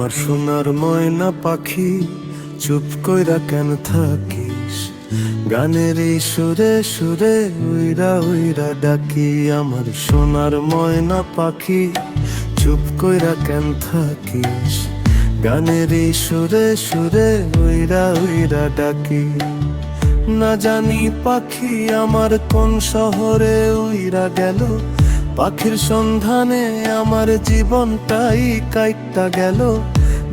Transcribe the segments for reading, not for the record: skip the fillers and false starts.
আমার সোনার ময়না পাখি, চুপ কইরা কেন থাকিস? গানের এই সুরে সুরে উইরা উইরা ডাকি। আমার সোনার ময়না পাখি, চুপ কইরা কেন থাকিস? গানের এই সুরে সুরে উইরা উইরা ডাকি। না জানি পাখি আমার কোন শহরে উইরা গেল, পাখির সন্ধানে আমার জীবনটাই কাইট্টা গেল।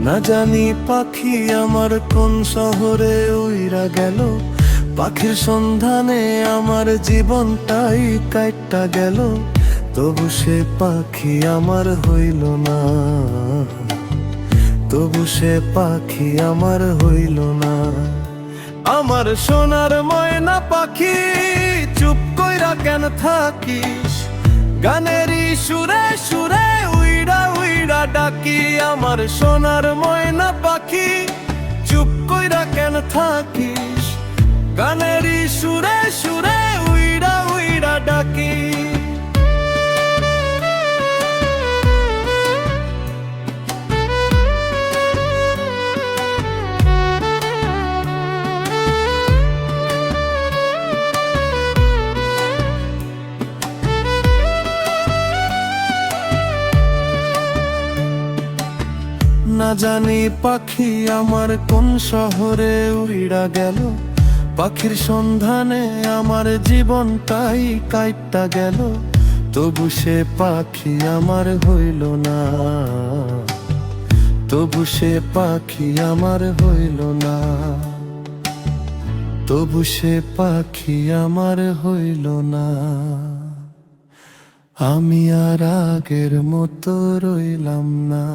না জানি পাখি আমার কোন শহরে উইরা গেল, পাখির সন্ধানে আমার জীবনটাই কাইট্টা গেল। তবু সে পাখি আমার হইল না, তবু সে পাখি আমার হইল না। আমার সোনার ময়না পাখি, চুপ কইরা কেন থাকিস? গানেরই সুরে সুরে উইরা উইরা ডাকি। আমার সোনার ময়না পাখি, চুপ কইরা কেন থাকিস? গানেরই সুরে সুরে উইরা উইরা ডাকি। না জানি পাখি আমার কোন শহরে উইড়া গেল, পাখির সন্ধানে আমার জীবনটাই কাইট্টা গেল। তবু সে পাখি আমার হইল না, তবু সে পাখি আমার হইল না, তবু সে পাখি আমার হইল না। আমি আর আগের মতো রইলাম না।